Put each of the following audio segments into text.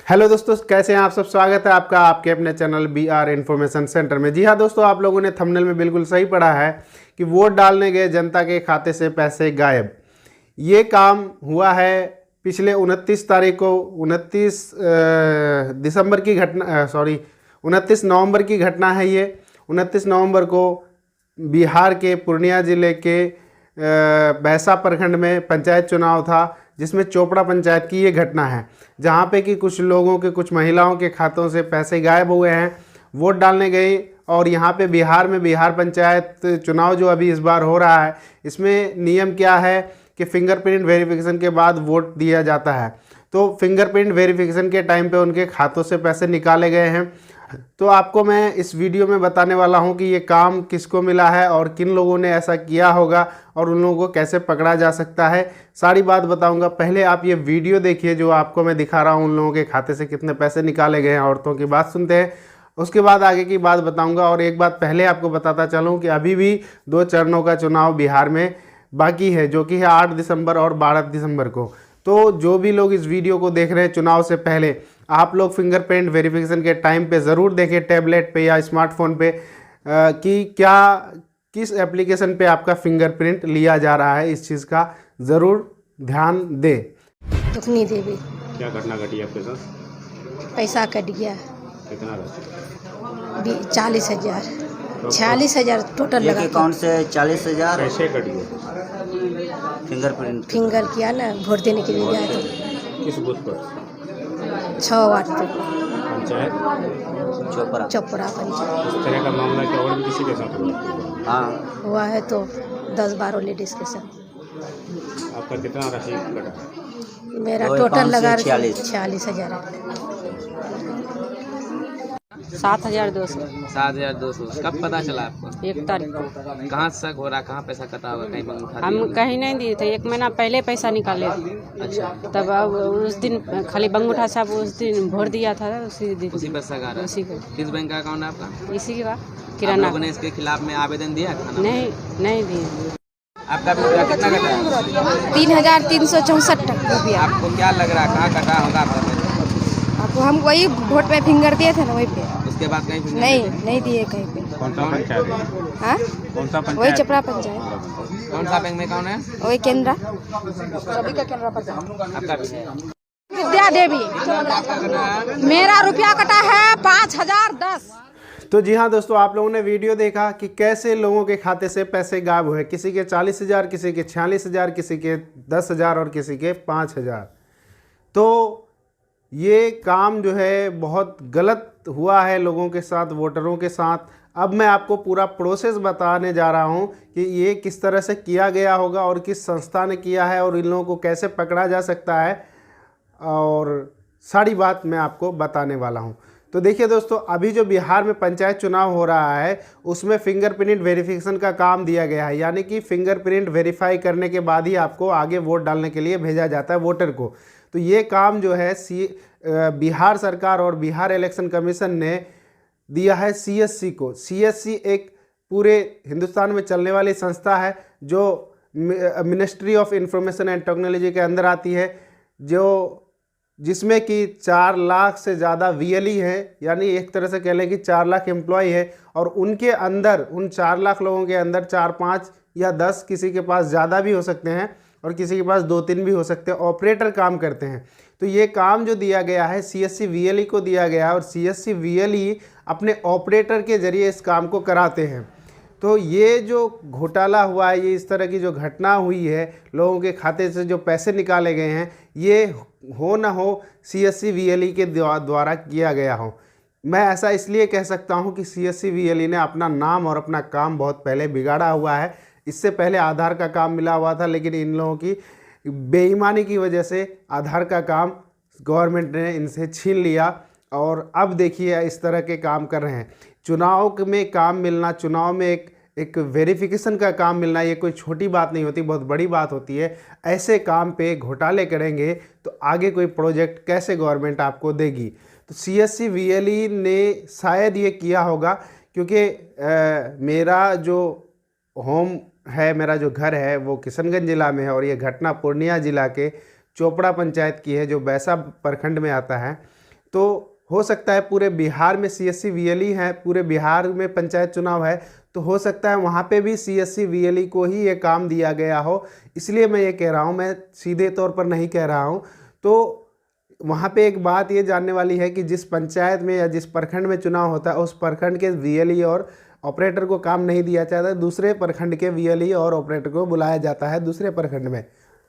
Hello दोस्तों, कैसे हैं आप सब। स्वागत है आपका आपके अपने चैनल BR इन्फॉर्मेशन सेंटर में। जी हाँ दोस्तों, आप लोगों ने थंबनेल में बिल्कुल सही पढ़ा है कि वोट डालने गए जनता के खाते से पैसे गायब। ये काम हुआ है पिछले 29 तारीख को, 29 नवंबर की घटना है ये। 29 नवंबर को बिहार के पूर्णिया जिले के बैसा प्रखंड में पंचायत चुनाव था, जिसमें चोपड़ा पंचायत की ये घटना है, जहाँ पे कि कुछ लोगों के, कुछ महिलाओं के खातों से पैसे गायब हुए हैं। वोट डालने गई और यहाँ पे बिहार में बिहार पंचायत चुनाव जो अभी इस बार हो रहा है, इसमें नियम क्या है कि फिंगरप्रिंट वेरिफिकेशन के बाद वोट दिया जाता है। तो फिंगरप्रिंट वेरिफिकेशन के टाइम पे उनके खातों से पैसे निकाले गए हैं। तो आपको मैं इस वीडियो में बताने वाला हूं कि ये काम किसको मिला है और किन लोगों ने ऐसा किया होगा और उन लोगों को कैसे पकड़ा जा सकता है, सारी बात बताऊंगा। पहले आप ये वीडियो देखिए जो आपको मैं दिखा रहा हूं, उन लोगों के खाते से कितने पैसे निकाले गए हैं। औरतों की बात सुनते हैं, उसके बाद आगे की बात बताऊंगा। और एक बात पहले आपको बताता चलूँ कि अभी भी 2 चरणों का चुनाव बिहार में बाकी है, जो कि है 8 दिसंबर और 12 दिसंबर को। तो जो भी लोग इस वीडियो को देख रहे हैं चुनाव से पहले, आप लोग फिंगरप्रिंट वेरिफिकेशन के टाइम पे ज़रूर देखें टैबलेट पे या स्मार्टफोन पे कि क्या किस एप्लीकेशन पे आपका फिंगरप्रिंट लिया जा रहा है। इस चीज़ का ज़रूर ध्यान दें। दुखनी देवी। क्या घटना घटी आपके साथ? पैसा कट गया कितना राशि? 40,000 46,000 टोटल एक लगा अकाउंट से 40,000 कैसे कट गया? फिंगरप्रिंट। फिंगर किया ना, वोट देने के लिए गया तो किस बूथ पर? 6 वार्ड पे पंचायत चोपड़ा। चोपड़ा पंचायत इस तरह का मामला क्या और भी किसी के साथ हुआ? हाँ, हुआ है तो 10-12 लेडीज़ के साथ। आपका कितना राशि कटा? मेरा दो टोटल अकाउंट से लगा 46,000 46,000 7,200 7,200। कब पता चला आपको? 1 तारीख को। कहाँ शक हो रहा, कहाँ पैसा कटा होगा? कहीं बैंक उठा हम लिया? कहीं नहीं दिए थे, 1 महीना पहले पैसा निकाले थे। अच्छा, तब अब उस दिन खाली बंगूठा साहब उस दिन भोट दिया था, उसी दिन उसी पर शक आ रहा उसी है। का किस बैंक का अकाउंट है आपका? इसी का आप किराना लोगों ने इसके खिलाफ में आवेदन दिया था? नहीं दिए। आपका रुपया कितना कटा है? 3,364 रुपया। आपको क्या लग रहा है कहाँ कटा होगा आपका पैसा? आपको हम वही वोट पे फिंगर दिए थे ना, वही पे। उसके बाद कहीं फिंगर नहीं दिए कहीं पे। कौन सा पंचायत है? हाँ, कौन सा वही पंचायत? चपड़ा पंचायत, कौन सा बैंक में कौन है? वही केंद्रा, सभी का केंद्रा पंचायत। आपका भी है? विद्या देवी। मेरा रुपया कटा है 5,010। तो जी हाँ दोस्तों, आप लोगों ने वीडियो देखा कि कैसे लोगों के खाते से पैसे गायब हुए। किसी के 40,000, किसी के 46,000, किसी के 10,000 और किसी के 5,000। तो ये काम जो है बहुत गलत हुआ है लोगों के साथ, वोटरों के साथ। अब मैं आपको पूरा प्रोसेस बताने जा रहा हूँ कि ये किस तरह से किया गया होगा और किस संस्था ने किया है और इन लोगों को कैसे पकड़ा जा सकता है, और सारी बात मैं आपको बताने वाला हूँ। तो देखिए दोस्तों, अभी जो बिहार में पंचायत चुनाव हो रहा है उसमें फिंगरप्रिंट वेरिफिकेशन का काम दिया गया है, यानी कि फिंगरप्रिंट वेरीफाई करने के बाद ही आपको आगे वोट डालने के लिए भेजा जाता है वोटर को। तो ये काम जो है बिहार सरकार और बिहार इलेक्शन कमीशन ने दिया है CSC को। CSC एक पूरे हिंदुस्तान में चलने वाली संस्था है जो ministry of information and technology के अंदर आती है, जिसमें कि 4 लाख से ज़्यादा VLE हैं, यानी एक तरह से कह लें कि 4 लाख एम्प्लॉय है। और उनके अंदर, उन 4 लाख लोगों के अंदर 4-5 या 10, किसी के पास ज़्यादा भी हो सकते हैं और किसी के पास 2-3 भी हो सकते हैं, ऑपरेटर काम करते हैं। तो ये काम जो दिया गया है CSC VLE को दिया गया है और CSC VLE अपने ऑपरेटर के ज़रिए इस काम को कराते हैं। तो ये जो घोटाला हुआ है, ये इस तरह की जो घटना हुई है, लोगों के खाते से जो पैसे निकाले गए हैं, ये हो ना हो CSC VLE के द्वारा किया गया हो। मैं ऐसा इसलिए कह सकता हूँ कि CSC VLE ने अपना नाम और अपना काम बहुत पहले बिगाड़ा हुआ है। इससे पहले आधार का काम मिला हुआ था, लेकिन इन लोगों की बेईमानी की वजह से आधार का काम गवर्नमेंट ने इनसे छीन लिया और अब देखिए इस तरह के काम कर रहे हैं। चुनाव में काम मिलना, चुनाव में एक वेरिफिकेशन का काम मिलना, ये कोई छोटी बात नहीं होती, बहुत बड़ी बात होती है। ऐसे काम पे घोटाले करेंगे तो आगे कोई प्रोजेक्ट कैसे गवर्नमेंट आपको देगी। तो CSC VLE ने शायद ये किया होगा, क्योंकि मेरा जो होम है, मेरा जो घर है वो किशनगंज ज़िला में है और ये घटना पूर्णिया ज़िला के चोपड़ा पंचायत की है, जो बैसा प्रखंड में आता है। तो हो सकता है पूरे बिहार में CSC VLE है, पूरे बिहार में पंचायत चुनाव है, तो हो सकता है वहाँ पे भी CSC VLE को ही ये काम दिया गया हो, इसलिए मैं ये कह रहा हूँ, मैं सीधे तौर पर नहीं कह रहा हूँ। तो वहाँ पे एक बात ये जानने वाली है कि जिस पंचायत में या जिस प्रखंड में चुनाव होता है उस प्रखंड के VLE और ऑपरेटर को काम नहीं दिया जाता, दूसरे प्रखंड के VLE और ऑपरेटर को बुलाया जाता है दूसरे प्रखंड में।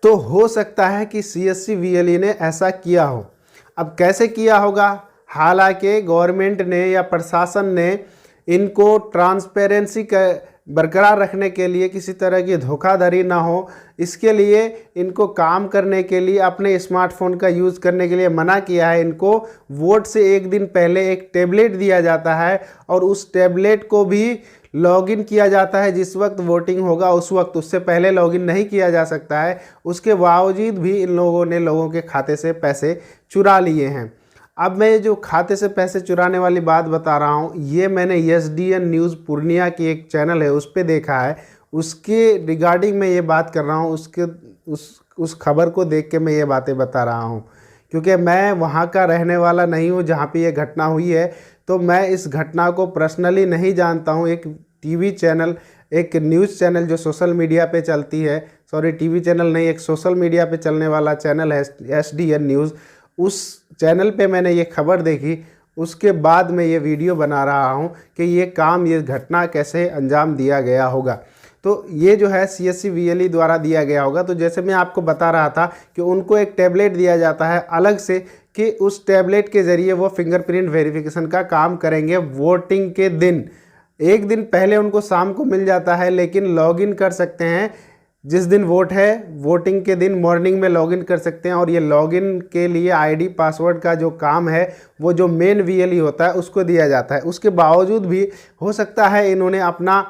तो हो सकता है कि CSC VLE ने ऐसा किया हो। अब कैसे किया होगा, हालांकि गवर्नमेंट ने या प्रशासन ने इनको ट्रांसपेरेंसी बरकरार रखने के लिए, किसी तरह की धोखाधड़ी ना हो, इसके लिए इनको काम करने के लिए अपने स्मार्टफोन का यूज़ करने के लिए मना किया है। इनको वोट से एक दिन पहले एक टैबलेट दिया जाता है और उस टैबलेट को भी लॉगिन किया जाता है जिस वक्त वोटिंग होगा उस वक्त, उससे पहले लॉगिन नहीं किया जा सकता है। उसके बावजूद भी इन लोगों ने लोगों के खाते से पैसे चुरा लिए हैं। अब मैं जो खाते से पैसे चुराने वाली बात बता रहा हूँ, ये मैंने SDN न्यूज़ पूर्णिया की एक चैनल है उस पर देखा है, उसके रिगार्डिंग मैं ये बात कर रहा हूँ, उस खबर को देख के मैं ये बातें बता रहा हूँ, क्योंकि मैं वहाँ का रहने वाला नहीं हूँ जहाँ पे ये घटना हुई है, तो मैं इस घटना को पर्सनली नहीं जानता हूँ। एक टीवी चैनल, एक न्यूज़ चैनल जो सोशल मीडिया पे चलती है, सॉरी टीवी चैनल नहीं, एक सोशल मीडिया पे चलने वाला चैनल है SDN न्यूज़, उस चैनल पे मैंने ये खबर देखी, उसके बाद मैं ये वीडियो बना रहा हूँ कि ये काम, ये घटना कैसे अंजाम दिया गया होगा। तो ये जो है CSC VLE द्वारा दिया गया होगा। तो जैसे मैं आपको बता रहा था कि उनको एक टैबलेट दिया जाता है अलग से कि उस टैबलेट के ज़रिए वो फिंगरप्रिंट वेरिफिकेशन का काम करेंगे वोटिंग के दिन। एक दिन पहले उनको शाम को मिल जाता है, लेकिन लॉगिन कर सकते हैं जिस दिन वोट है, वोटिंग के दिन मॉर्निंग में लॉगिन कर सकते हैं। और ये लॉगिन के लिए ID पासवर्ड का जो काम है वो जो मेन VLE होता है उसको दिया जाता है। उसके बावजूद भी हो सकता है इन्होंने अपना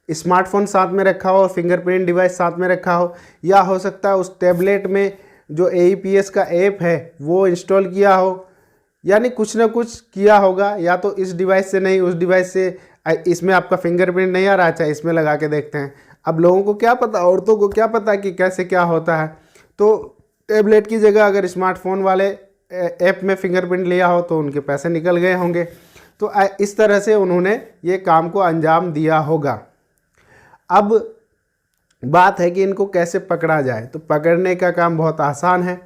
स्मार्टफोन साथ में रखा हो, फिंगरप्रिंट डिवाइस साथ में रखा हो, या हो सकता है उस टैबलेट में जो AEPS का ऐप है वो इंस्टॉल किया हो, यानी कुछ ना कुछ किया होगा। या तो इस डिवाइस से नहीं, उस डिवाइस से, इसमें आपका फिंगरप्रिंट नहीं आ रहा, अच्छा इसमें लगा के देखते हैं। अब लोगों को क्या पता, औरतों को क्या पता कि कैसे क्या होता है। तो टैबलेट की जगह अगर स्मार्टफोन वाले ऐप में फिंगरप्रिंट लिया हो तो उनके पैसे निकल गए होंगे। तो इस तरह से उन्होंने ये काम को अंजाम दिया होगा। अब बात है कि इनको कैसे पकड़ा जाए। तो पकड़ने का काम बहुत आसान है।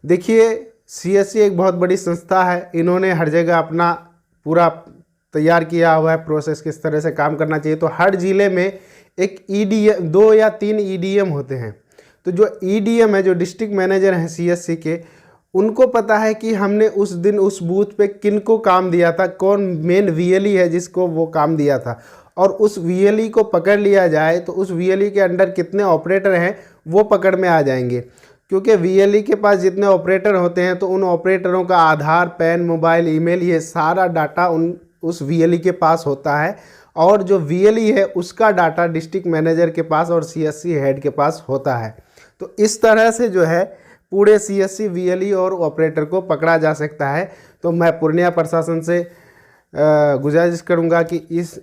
देखिए, CSC एक बहुत बड़ी संस्था है, इन्होंने हर जगह अपना पूरा तैयार किया हुआ है प्रोसेस, किस तरह से काम करना चाहिए। तो हर ज़िले में एक EDM, 2 या 3 EDM होते हैं। तो जो EDM है, जो डिस्ट्रिक्ट मैनेजर हैं CSC के, उनको पता है कि हमने उस दिन उस बूथ पे किन को काम दिया था, कौन मेन VLE है जिसको वो काम दिया था, और उस VLE को पकड़ लिया जाए तो उस VLE के अंडर कितने ऑपरेटर हैं वो पकड़ में आ जाएंगे। क्योंकि VLE के पास जितने ऑपरेटर होते हैं तो उन ऑपरेटरों का आधार, पैन, मोबाइल, ईमेल, ये सारा डाटा उस VLE के पास होता है, और जो VLE है उसका डाटा डिस्ट्रिक्ट मैनेजर के पास और CSC हेड के पास होता है। तो इस तरह से जो है पूरे CSC VLE और ऑपरेटर को पकड़ा जा सकता है। तो मैं पूर्णिया प्रशासन से गुजारिश करूंगा कि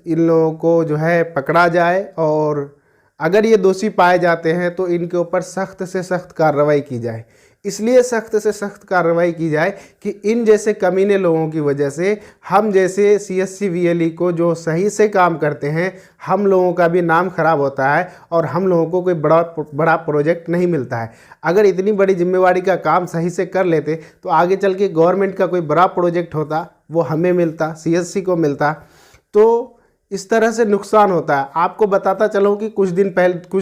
इन लोगों को जो है पकड़ा जाए, और अगर ये दोषी पाए जाते हैं तो इनके ऊपर सख्त से सख्त कार्रवाई की जाए। इसलिए सख्त से सख्त कार्रवाई की जाए कि इन जैसे कमीने लोगों की वजह से हम जैसे CSC VLE को जो सही से काम करते हैं, हम लोगों का भी नाम खराब होता है और हम लोगों को कोई बड़ा प्रोजेक्ट नहीं मिलता है। अगर इतनी बड़ी जिम्मेवारी का काम सही से कर लेते तो आगे चल के गवर्नमेंट का कोई बड़ा प्रोजेक्ट होता, वो हमें मिलता, CSC को मिलता। तो इस तरह से नुकसान होता है। आपको बताता चलूँ कि कुछ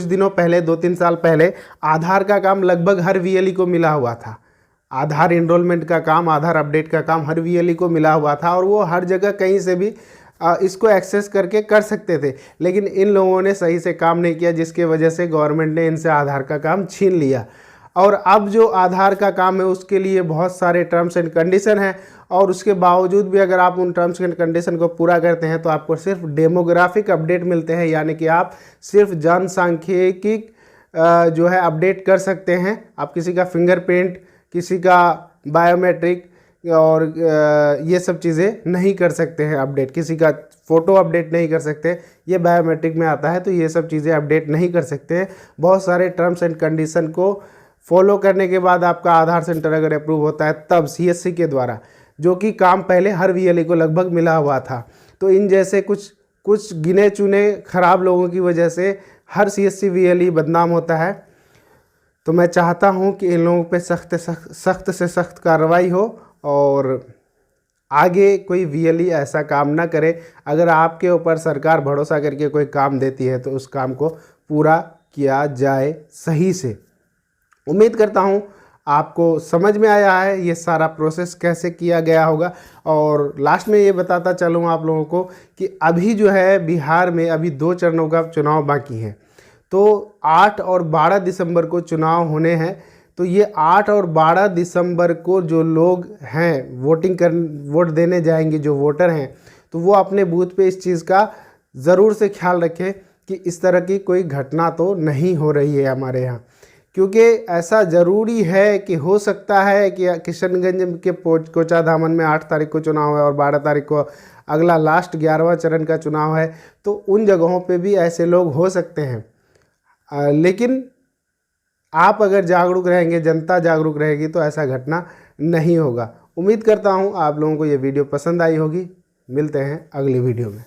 दिनों पहले 2-3 साल पहले आधार का काम लगभग हर VLE को मिला हुआ था। आधार इनरोलमेंट का काम, आधार अपडेट का काम हर VLE को मिला हुआ था, और वो हर जगह कहीं से भी इसको एक्सेस करके कर सकते थे। लेकिन इन लोगों ने सही से काम नहीं किया, जिसके वजह से गवर्नमेंट ने इनसे आधार का काम छीन लिया। और अब जो आधार का काम है उसके लिए बहुत सारे टर्म्स एंड कंडीशन हैं, और उसके बावजूद भी अगर आप उन टर्म्स एंड कंडीशन को पूरा करते हैं तो आपको सिर्फ डेमोग्राफिक अपडेट मिलते हैं, यानी कि आप सिर्फ जनसांख्यिकी जो है अपडेट कर सकते हैं। आप किसी का फिंगरप्रिंट, किसी का बायोमेट्रिक और ये सब चीज़ें नहीं कर सकते हैं अपडेट, किसी का फ़ोटो अपडेट नहीं कर सकते, ये बायोमेट्रिक में आता है। तो ये सब चीज़ें अपडेट नहीं कर सकते हैं। बहुत सारे टर्म्स एंड कंडीशन को फॉलो करने के बाद आपका आधार सेंटर अगर अप्रूव होता है तब CSC के द्वारा, जो कि काम पहले हर वीएलई को लगभग मिला हुआ था। तो इन जैसे कुछ गिने चुने खराब लोगों की वजह से हर सीएससी वीएलई बदनाम होता है। तो मैं चाहता हूं कि इन लोगों पे सख्त से सख्त कार्रवाई हो और आगे कोई वीएलई ऐसा काम ना करे। अगर आपके ऊपर सरकार भरोसा करके कोई काम देती है तो उस काम को पूरा किया जाए सही से। उम्मीद करता हूं आपको समझ में आया है ये सारा प्रोसेस कैसे किया गया होगा। और लास्ट में ये बताता चलूँ आप लोगों को कि अभी जो है बिहार में अभी 2 चरणों का चुनाव बाकी है। तो 8 और 12 दिसंबर को चुनाव होने हैं। तो ये 8 और 12 दिसंबर को जो लोग हैं वोट देने जाएंगे, जो वोटर हैं, तो वो अपने बूथ पे इस चीज़ का ज़रूर से ख्याल रखें कि इस तरह की कोई घटना तो नहीं हो रही है हमारे यहाँ। क्योंकि ऐसा ज़रूरी है कि हो सकता है कि किशनगंज के कोचा धामन में 8 तारीख को चुनाव है और 12 तारीख को अगला लास्ट 11वां चरण का चुनाव है। तो उन जगहों पे भी ऐसे लोग हो सकते हैं। लेकिन आप अगर जागरूक रहेंगे, जनता जागरूक रहेगी, तो ऐसा घटना नहीं होगा। उम्मीद करता हूँ आप लोगों को ये वीडियो पसंद आई होगी। मिलते हैं अगली वीडियो में।